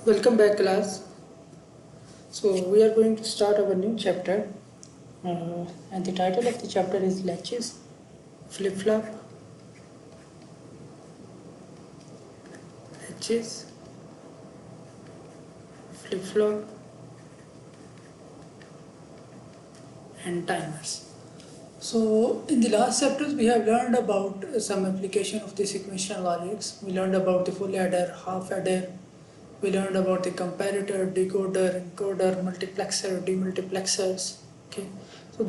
Welcome back, class. So we are going to start our new chapter, and the title of the chapter is latches, flip-flop, latches, flip-flop, and timers. So in the last chapters, we have learned about some application of the sequential logics. We learned about the full adder, half adder. We learned about the comparator, decoder, encoder, multiplexer, demultiplexers. Okay, so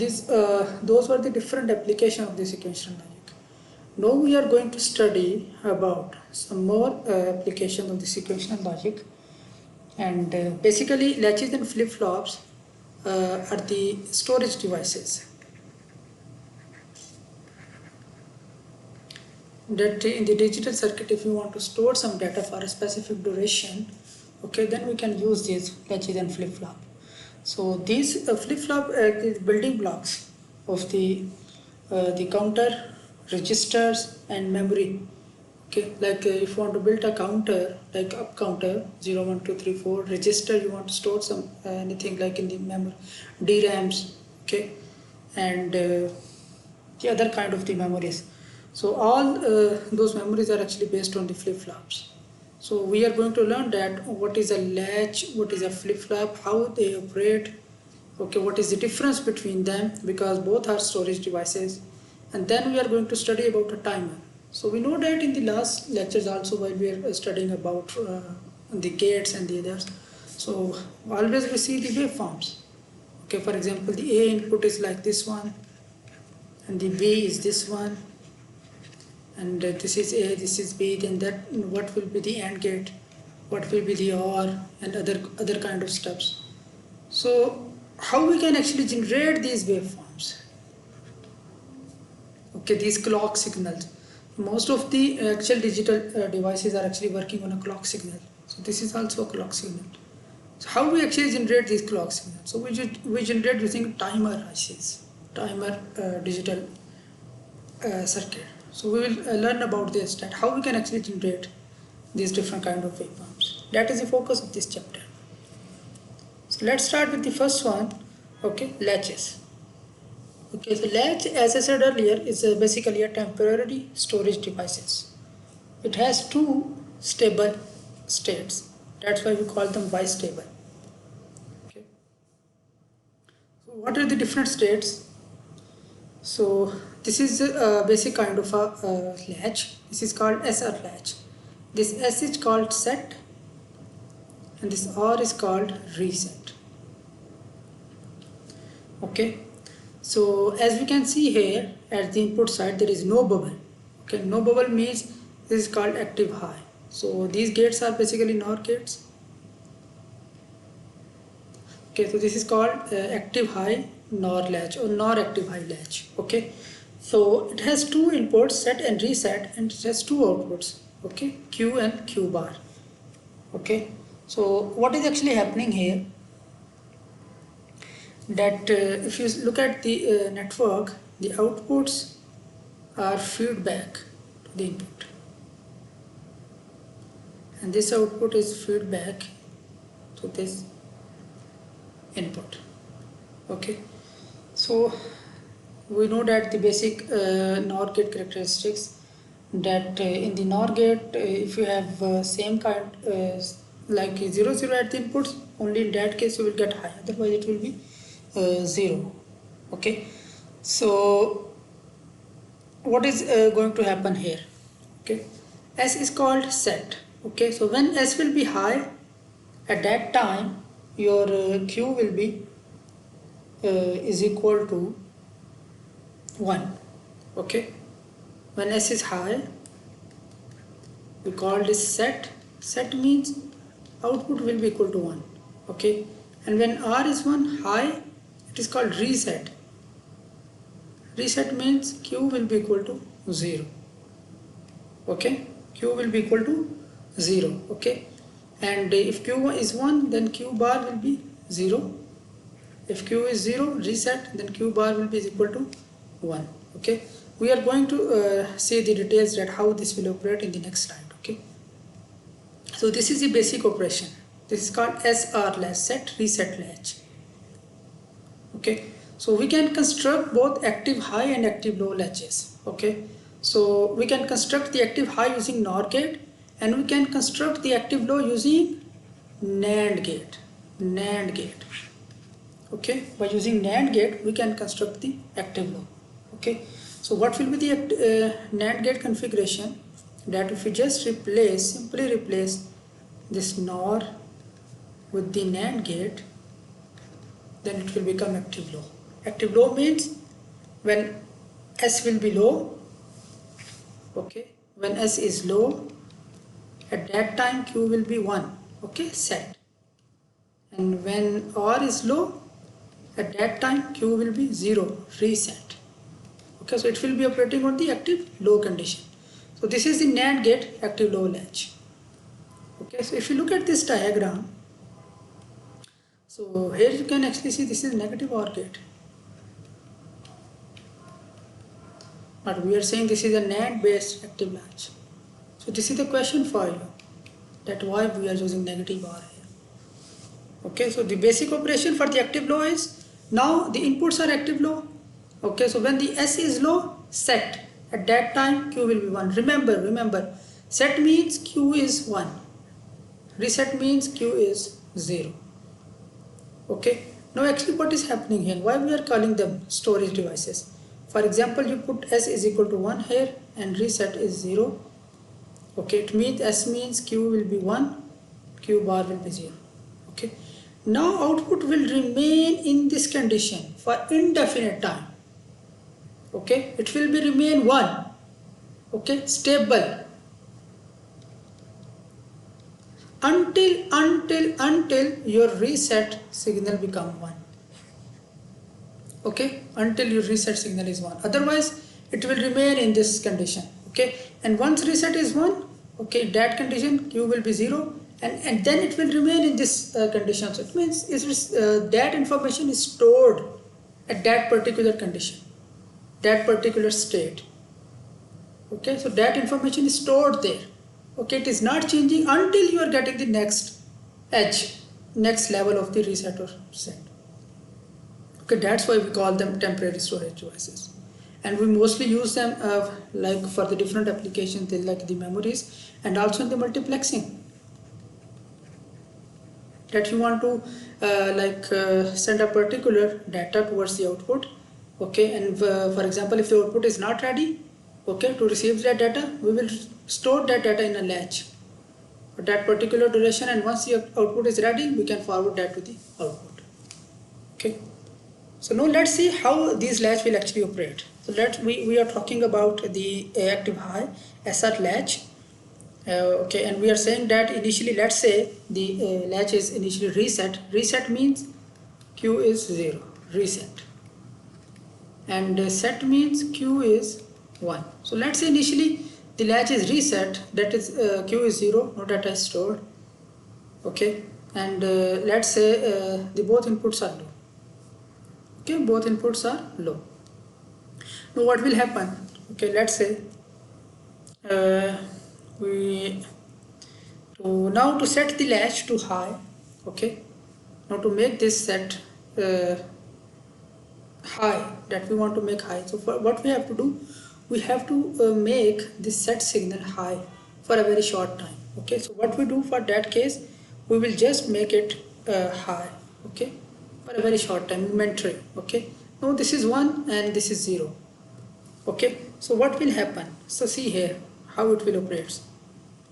those were the different application of the sequential logic. Now we are going to study about some more application of the sequential logic, and basically latches and flip-flops are the storage devices that in the digital circuit, if you want to store some data for a specific duration, okay, then we can use these latches and flip-flop. So these flip-flop are building blocks of the counter, registers, and memory. Okay, like if you want to build a counter, like up counter 0, 1, 2, 3, 4, register, you want to store some anything like in the memory, DRAMs, okay, and the other kind of the memories. So all those memories are actually based on the flip-flops. So we are going to learn that what is a latch, what is a flip-flop, how they operate, okay, what is the difference between them, because both are storage devices. And then we are going to study about a timer. So we know that in the last lectures also, while we are studying about the gates and the others, so always we see the waveforms. Okay, for example, the A input is like this one, and the B is this one, and this is A, this is B, then that what will be the AND gate, what will be the OR, and other kind of steps. So how we can actually generate these waveforms? Okay, these clock signals. Most of the actual digital devices are actually working on a clock signal. So this is also a clock signal. So how we actually generate these clock signals? So we generate using timer ICs, timer digital circuit. So we will learn about this, that how we can actually generate these different kind of waveforms. That is the focus of this chapter. So let's start with the first one. Okay, latches. Okay, so latch, as I said earlier, is basically a temporary storage devices. It has two stable states. That's why we call them bistable. Okay. So what are the different states? So this is a basic kind of a latch. This is called SR latch. This S is called set, and this R is called reset. Okay. So as we can see here at the input side, there is no bubble. Okay, no bubble means this is called active high. So these gates are basically NOR gates. Okay, so this is called active high NOR latch or NOR active high latch. Okay, so it has two inputs, set and reset, and it has two outputs. Okay, Q and Q bar. Okay, so what is actually happening here? That if you look at the network, the outputs are feedback to the input, and this output is feedback to this input. Okay, so we know that the basic NOR gate characteristics, that in the NOR gate, if you have same kind like 0 0 at the inputs, only in that case you will get high, otherwise it will be 0. Okay, so what is going to happen here? Okay, S is called set. Okay, so when S will be high, at that time your Q will be is equal to 1. Okay, when S is high, we call this set. Set means output will be equal to 1. Okay, and when R is 1 high, it is called reset. Reset means Q will be equal to 0. Okay, Q will be equal to 0. Okay, and if Q is 1, then Q bar will be 0. If Q is 0, reset, then Q bar will be equal to 1. Okay, we are going to see the details that how this will operate in the next slide. Okay, so this is the basic operation. This is called SR latch, set reset latch. Okay, so we can construct both active high and active low latches. Okay, so we can construct the active high using NOR gate, and we can construct the active low using NAND gate. NAND gate. Okay, by using NAND gate we can construct the active low. Okay, so what will be the NAND gate configuration? That if we just simply replace this NOR with the NAND gate, then it will become active low. Active low means when S will be low, okay, when S is low, at that time Q will be 1, okay, set. And when R is low, at that time Q will be 0, reset. Okay, so it will be operating on the active low condition. So this is the NAND gate active low latch. Okay, so if you look at this diagram, so here you can actually see this is negative OR gate. But we are saying this is a NAND based active latch. So this is the question for you, that why we are using negative OR here. Okay, so the basic operation for the active low is, now the inputs are active low. Okay, so when the S is low, set. At that time Q will be 1. Remember, set means Q is 1. Reset means Q is 0. Okay, now actually what is happening here? Why we are calling them storage devices? For example, you put S is equal to 1 here and reset is 0. Okay, it means S means Q will be 1, Q bar will be 0. Okay, now output will remain in this condition for indefinite time. Okay, it will be remain 1. Okay, stable until your reset signal become 1. Okay, until your reset signal is 1. Otherwise it will remain in this condition. Okay, and once reset is 1, okay, that condition Q will be 0, and then it will remain in this condition. So it means that information is stored at that particular condition, that particular state. Okay, so that information is stored there. Okay, it is not changing until you are getting the next edge, next level of the reset or set. Okay, that's why we call them temporary storage devices, and we mostly use them like for the different applications, like the memories and also in the multiplexing, that you want to send a particular data towards the output. Okay, and for example, if the output is not ready, okay, to receive that data, we will store that data in a latch for that particular duration, and once the output is ready, we can forward that to the output. Okay, so now let's see how these latch will actually operate. So we are talking about the active high SR latch. Okay, and we are saying that initially, let's say the latch is initially reset. Reset means Q is 0, reset, and set means Q is 1. So let's say initially the latch is reset, that is Q is 0, no data is stored. Okay, and let's say the both inputs are low. Okay, both inputs are low. Now what will happen? Okay, let's say to set the latch to high. Okay, now to make this set high, that we want to make high. So for what we have to do, we have to make this set signal high for a very short time. Okay, so what we do for that case, we will just make it high. Okay, for a very short time, momentary. Okay, now this is 1 and this is 0. Okay, so what will happen? So see here how it will operate.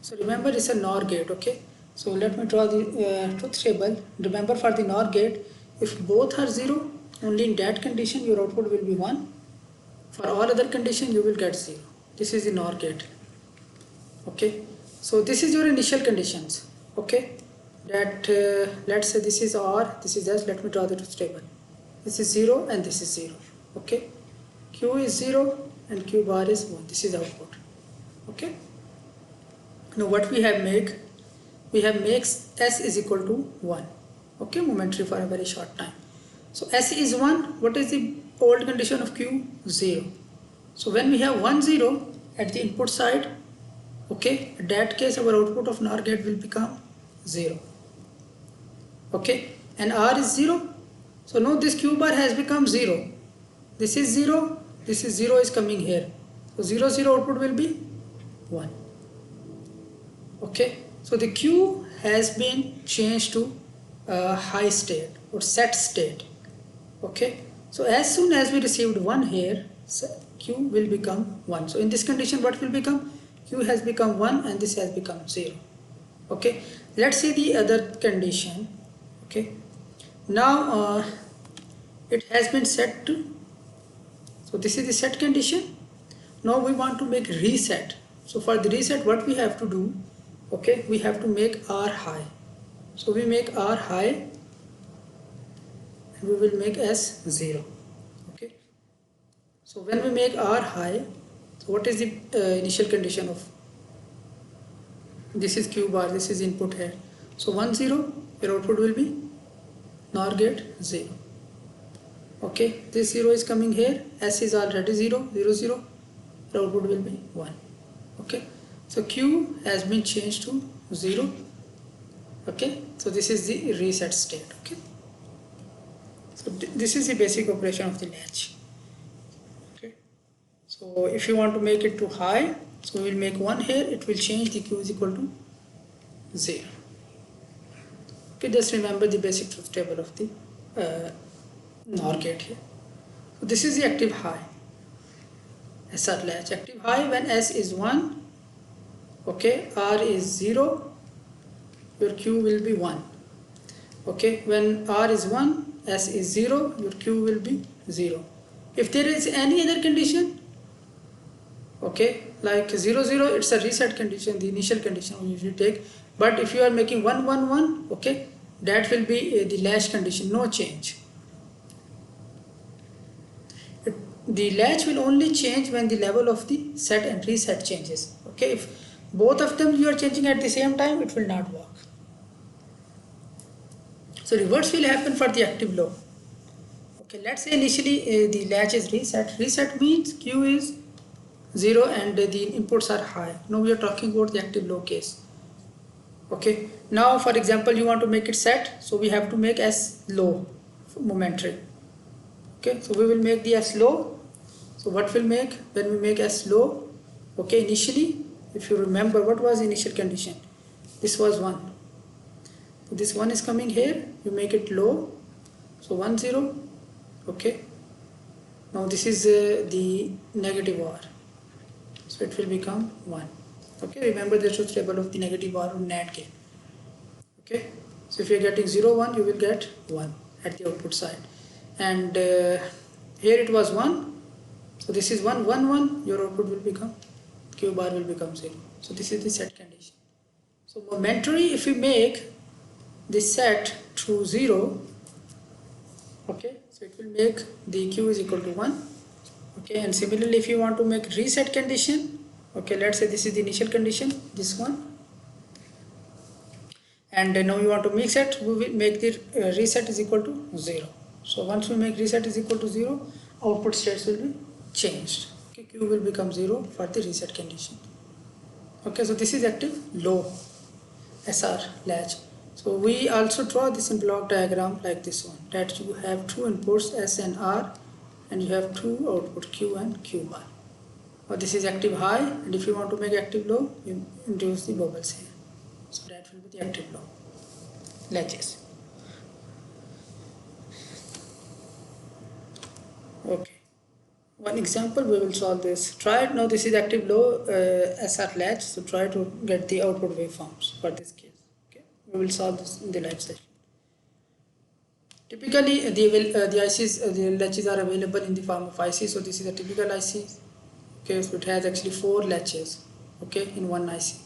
So remember, it's a NOR gate. Okay, so let me draw the truth table. Remember, for the NOR gate, if both are 0, only in that condition your output will be 1. For all other conditions you will get 0. This is the NOR gate. Okay, so this is your initial conditions. Okay, that let's say this is R, this is S. Let me draw the truth table. This is 0 and this is 0. Okay, Q is 0 and Q bar is 1. This is output. Okay, now what we have make S is equal to 1. Okay, momentary for a very short time. So S is 1. What is the old condition of Q? 0. So when we have 1 0 at the input side, okay, in that case our output of NOR gate will become 0. okay, and R is 0. So now this Q bar has become 0. This is 0, this is 0 is coming here. So 0, 0 output will be 1. Okay, so the Q has been changed to high state or set state. Okay, so as soon as we received 1 here, Q will become 1. So in this condition, what will become? Q has become 1 and this has become 0. Okay, let's see the other condition. Okay, now it has been set to, so this is the set condition. Now we want to make reset. So for the reset, what we have to do? Okay, we have to make R high. So we make R high and we will make S 0. Okay, so when we make R high, so what is the initial condition of, this is Q bar, this is input here. So 1 0, your output will be NOR gate 0. Okay, this 0 is coming here, S is already 0, 0 0, your output will be 1. Okay, so Q has been changed to 0. Okay, so this is the reset state. Okay, so this is the basic operation of the latch. Okay, so if you want to make it to high, so we will make 1 here, it will change, the Q is equal to 0. Okay, just remember the basic truth table of the NOR gate here. So this is the active high SR latch. Active high when S is 1, okay, R is 0, your Q will be 1. Okay, when R is 1, S is 0, your Q will be 0. If there is any other condition, okay, like 0 0, it's a reset condition, the initial condition we usually take. But if you are making 1 1 1, okay, that will be the latch condition, no change. The latch will only change when the level of the set and reset changes. Okay, if both of them you are changing at the same time, it will not work. So reverse will happen for the active low. Okay, let's say initially the latch is reset. Reset means Q is 0 and the inputs are high. Now we are talking about the active low case. Okay, now for example you want to make it set, so we have to make S low momentary. Okay, so we will make the S low. So what will make when we make S low? Okay, initially if you remember, what was the initial condition? This was 1. So this 1 is coming here, you make it low, so 1 0. Okay, now this is the negative R, so it will become 1. Okay, remember the truth table of the negative R on NAND gate. Okay, so if you are getting 0 1, you will get 1 at the output side, and here it was 1, so this is 1 1 1, your output will become, Q bar will become 0. So this is the set condition. So momentary, if you make this set to 0, okay, so it will make the Q is equal to 1. Okay, and similarly if you want to make reset condition, okay, let's say this is the initial condition, this one, and now you want to mix it, we will make the reset is equal to 0. So once we make reset is equal to 0, output states will be changed. Okay, Q will become 0 for the reset condition. Okay, so this is active low SR latch. So we also draw this in block diagram like this one, that you have two inputs S and R and you have two output Q and Q bar. Now this is active high, and if you want to make active low, you introduce the bubbles here. So that will be the active low latches. Okay, one example we will solve this. Try it now. This is active low SR latch, so try to get the output waveforms for this case. Okay, we will solve this in the live session. Typically the ICs, the latches are available in the form of IC. So this is a typical IC. Okay, so it has actually 4 latches, okay, in one IC,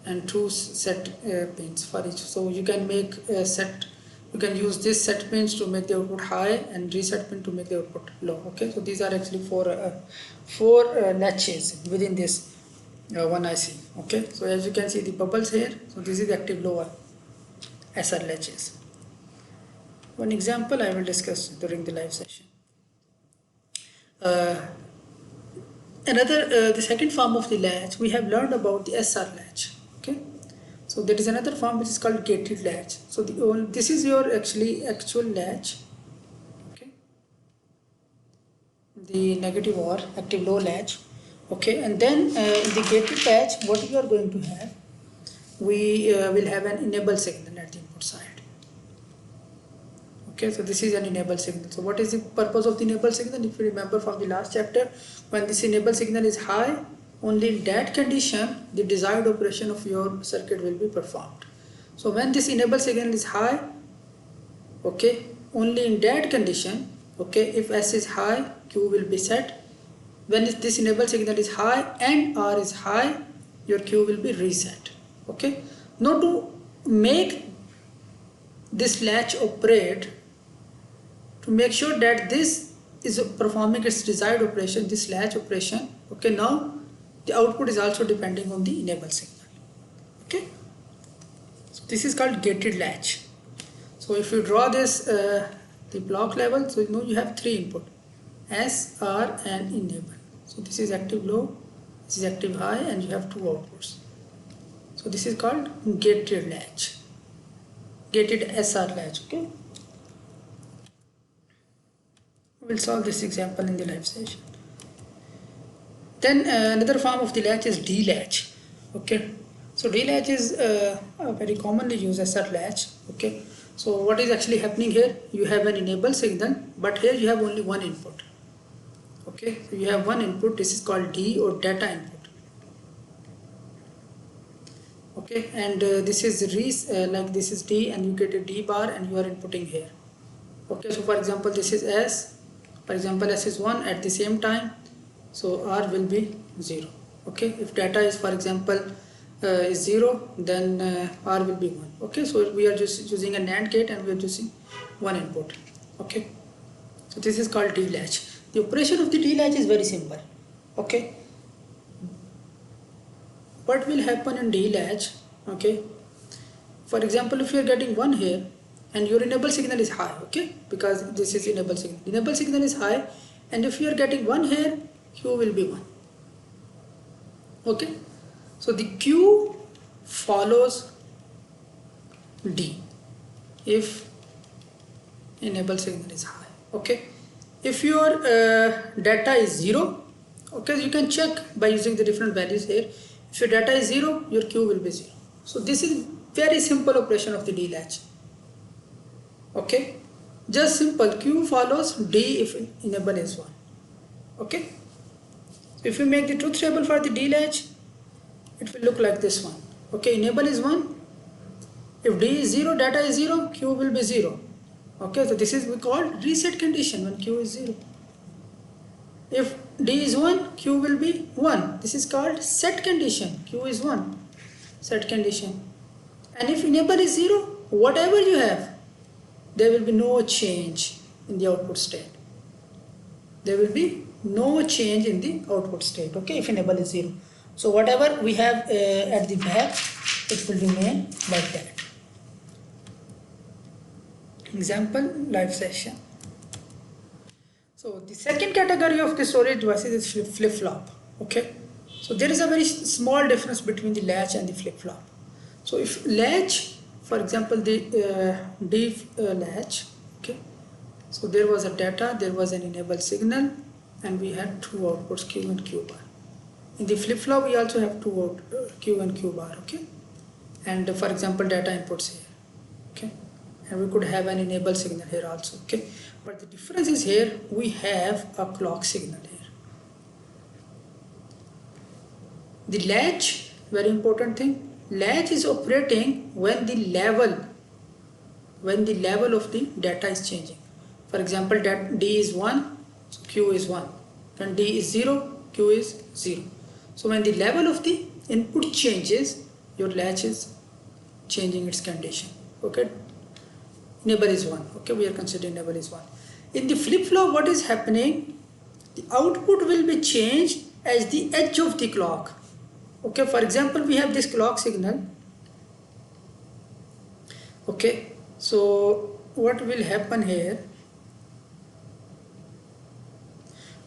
and 2 set pins for each. So you can make a set, you can use this set pins to make the output high and reset pin to make the output low. Okay, so these are actually four latches within this one IC. Okay, so as you can see the bubbles here, so this is the active low SR latches. One example I will discuss during the live session. The second form of the latch, we have learned about the SR latch. Okay, So there is another form which is called gated latch. So this is your actual latch, okay, the negative or active low latch, okay, and then in the gated latch what we are going to have, we will have an enable signal at the input side. Okay, so this is an enable signal. So what is the purpose of the enable signal? If you remember from the last chapter, when this enable signal is high, only in that condition the desired operation of your circuit will be performed. So when this enable signal is high, okay, only in that condition, okay, if S is high, Q will be set. When this enable signal is high and R is high, your Q will be reset. Okay, now to make this latch operate, to make sure that this is performing its desired operation, this latch operation, okay, now the output is also depending on the enable signal. Okay, so this is called gated latch. So if you draw this the block level, so you know you have three input, S, R and enable. So this is active low, this is active high, and you have two outputs. So this is called gated latch, gated SR latch. Okay, we'll solve this example in the live session. Then another form of the latch is D latch. Okay, so D latch is a very commonly used SR latch. Okay, so what is actually happening here? You have an enable signal, but here you have only one input. Okay, so you have one input. This is called D or data input. Okay, and this is like this is D, and you get a D bar, and you are inputting here. Okay, so for example, this is S. For example, S is 1 at the same time, so R will be 0. Okay, if data is, for example, is 0, then R will be 1. Okay, so we are just using a NAND gate and we are using one input. Okay, so this is called D latch. The operation of the D latch is very simple. Okay, what will happen in D latch? Okay, for example, if you are getting 1 here and your enable signal is high, okay, because this is enable signal. Enable signal is high, and if you are getting 1 here, Q will be 1. Okay, so the Q follows D if enable signal is high. Okay, if your data is 0, okay, you can check by using the different values here. If your data is 0, your Q will be 0. So this is very simple operation of the D latch. Okay, just simple, Q follows D if enable is 1. Okay, so if you make the truth table for the D latch, it will look like this one. Okay, enable is 1. If D is 0, data is 0, Q will be 0. Okay, so this is we call reset condition when Q is 0. If D is 1, Q will be 1. This is called set condition. Q is 1. Set condition. And if enable is 0, whatever you have, there will be no change in the output state. There will be no change in the output state. Okay, if enable is 0. So whatever we have at the back, it will remain like that. Example, live session. So the second category of the storage devices is flip-flop. Okay, so there is a very small difference between the latch and the flip-flop. So if latch, for example, the D latch, okay, so there was a data, there was an enable signal, and we had two outputs, Q and Q bar. In the flip-flop, we also have two Q and Q bar. Okay, and for example, data inputs here. Okay, and we could have an enable signal here also. Okay, but the difference is here we have a clock signal here. The latch, very important thing, latch is operating when the level of the data is changing. For example, that D is 1, so Q is 1. When D is 0, Q is 0. So when the level of the input changes, your latch is changing its condition. Okay, enable is 1. Okay, we are considering enable is 1. In the flip-flop, what is happening? The output will be changed as the edge of the clock. Okay, for example, we have this clock signal. Okay, so what will happen here?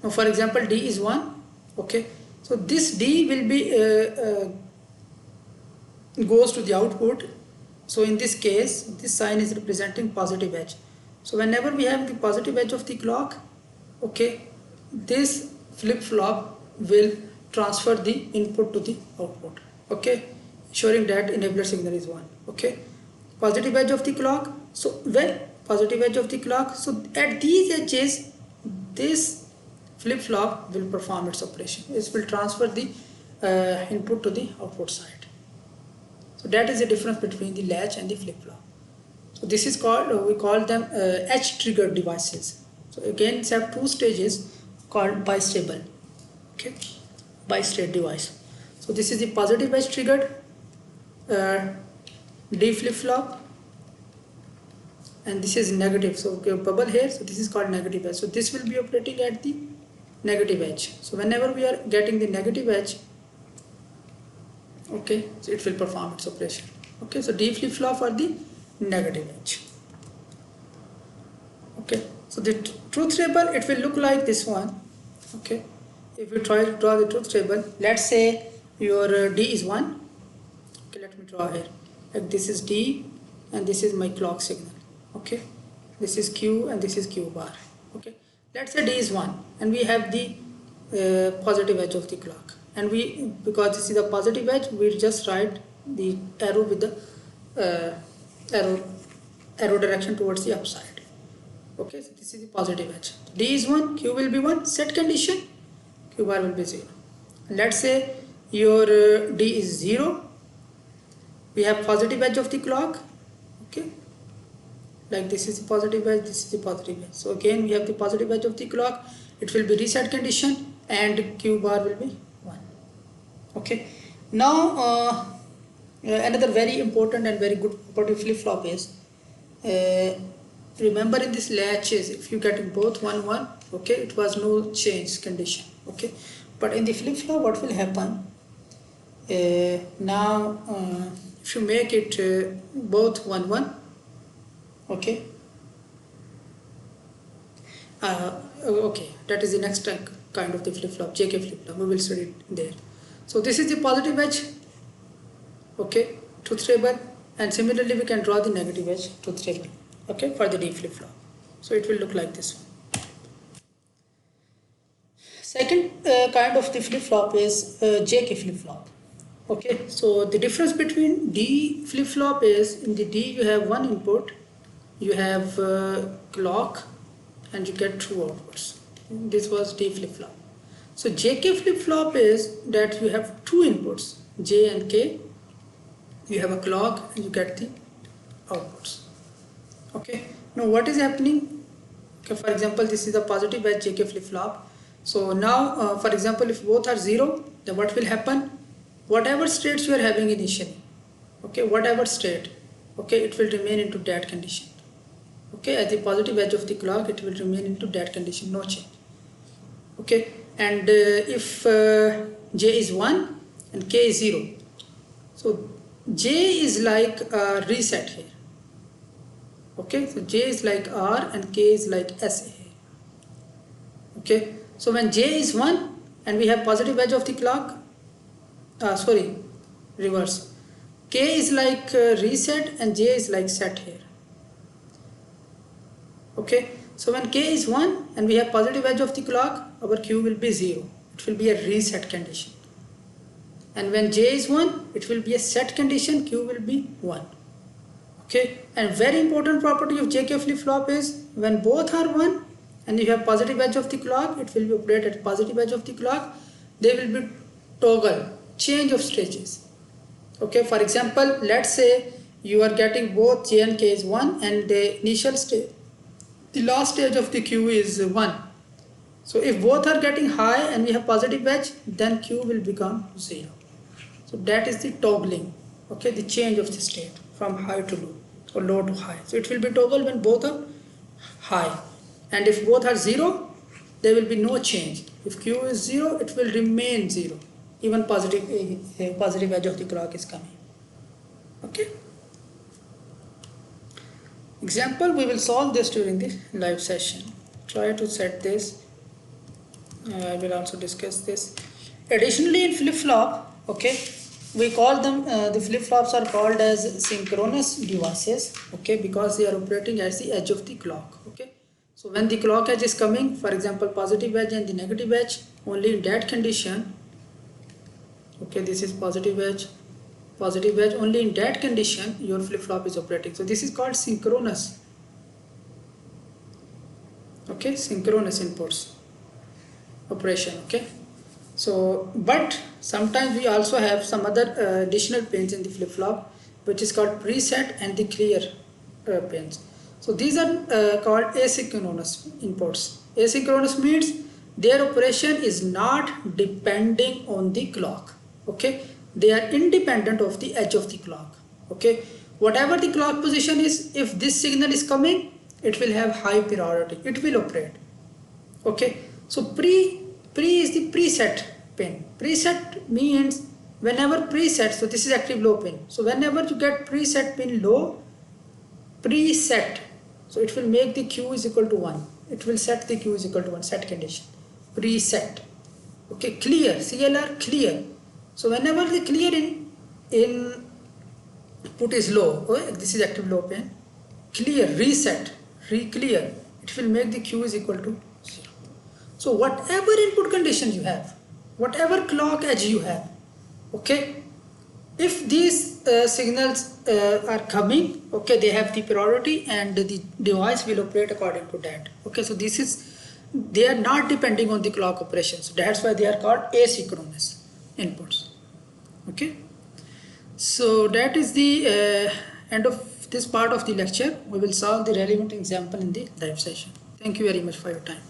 Now, for example, D is 1. Okay, so this D will be goes to the output. So in this case, this sign is representing positive edge. So whenever we have the positive edge of the clock, okay, this flip-flop will transfer the input to the output, okay, ensuring that enabler signal is 1, okay. Positive edge of the clock, so when positive edge of the clock, so at these edges, this flip-flop will perform its operation. It will transfer the input to the output side. So that is the difference between the latch and the flip-flop. So this is called, we call them edge-triggered devices. So again, it's have two stages called bistable, okay, bi-state device. So this is the positive edge triggered D flip-flop, and this is negative. So okay, bubble here, so this is called negative edge. So this will be operating at the negative edge. So whenever we are getting the negative edge, okay, so it will perform its operation. Okay, so D flip-flop for the negative edge. Okay, so the truth table, it will look like this one. Okay, if we try to draw the truth table, let's say your D is 1. Okay, let me draw here. Like this is D and this is my clock signal. Okay, this is Q and this is Q bar. Okay, let's say D is 1 and we have the positive edge of the clock, and we, because this is the positive edge, we just write the arrow with the arrow direction towards the upside. Okay, so this is the positive edge. D is 1, Q will be 1, set condition, Q bar will be 0. Let's say your D is 0, we have positive edge of the clock, okay, like this is the positive edge, this is the positive edge. So again we have the positive edge of the clock, it will be reset condition and Q bar will be 1. Okay, now another very important and very good property of flip-flop is, remember in this latches, if you get both 1 1, okay, it was no change condition, okay, but in the flip-flop what will happen, now if you make it both 1 1, okay, okay, that is the next kind of the flip-flop, JK flip-flop, we will study it there. So this is the positive edge, okay, truth table, and similarly we can draw the negative edge truth table, okay, for the D flip-flop. So it will look like this one. Second kind of the flip-flop is JK flip-flop. Okay, so the difference between D flip-flop is, in the D you have one input, you have clock and you get two outputs. This was D flip-flop. So JK flip-flop is that you have two inputs, J and K, you have a clock and you get the outputs. Okay, now what is happening? Okay, for example, this is the positive edge JK flip-flop. So now for example, if both are 0, then what will happen? Whatever states you are having initially, okay, whatever state, okay, it will remain into that condition. Okay, at the positive edge of the clock, it will remain into that condition, no change. Okay, and if J is 1 and K is 0, so J is like a reset here. Okay, so J is like R and K is like SA. Okay, so when J is 1 and we have positive edge of the clock, reverse. K is like reset and J is like set here. Okay, so when K is 1 and we have positive edge of the clock, our Q will be 0. It will be a reset condition. And when J is 1, it will be a set condition, Q will be 1. Okay, and very important property of JK flip-flop is, when both are 1 and you have positive edge of the clock, it will be operated at positive edge of the clock, they will be toggle, change of stages. Okay, for example, let's say you are getting both J and K is 1 and the initial state, the last stage of the Q is 1. So if both are getting high and we have positive edge, then Q will become 0. So that is the toggling, okay, the change of the state from high to low or low to high. So it will be toggle when both are high, and if both are 0, there will be no change. If Q is 0, it will remain 0, even positive edge of the clock is coming. Okay. Example, we will solve this during the live session. Try to set this. I will also discuss this. Additionally, in flip-flop, okay, we call them, the flip-flops are called as synchronous devices, okay, because they are operating at the edge of the clock, okay. So when the clock edge is coming, for example positive edge and the negative edge, only in that condition, okay, this is positive edge, only in that condition your flip-flop is operating. So this is called synchronous, okay, synchronous inputs operation, okay. So but sometimes we also have some other additional pins in the flip-flop, which is called preset and the clear pins. So these are called asynchronous inputs. Asynchronous means their operation is not depending on the clock, okay. They are independent of the edge of the clock, okay. Whatever the clock position is, if this signal is coming, it will have high priority, it will operate, okay. So pre is the preset pin. Preset means whenever preset, so this is active low pin, so whenever you get preset pin low, preset, so it will make the Q is equal to 1, it will set the Q is equal to 1, set condition, preset, okay. Clear, CLR, clear, so whenever the clear in put is low, okay, this is active low pin, clear, reset, re-clear, it will make the Q is equal to 0. So whatever input condition you have, whatever clock edge you have, okay, if these signals are coming, okay, they have the priority and the device will operate according to that, okay. So this is, they are not depending on the clock operations, that's why they are called asynchronous inputs, okay. So that is the end of this part of the lecture. We will solve the relevant example in the live session. Thank you very much for your time.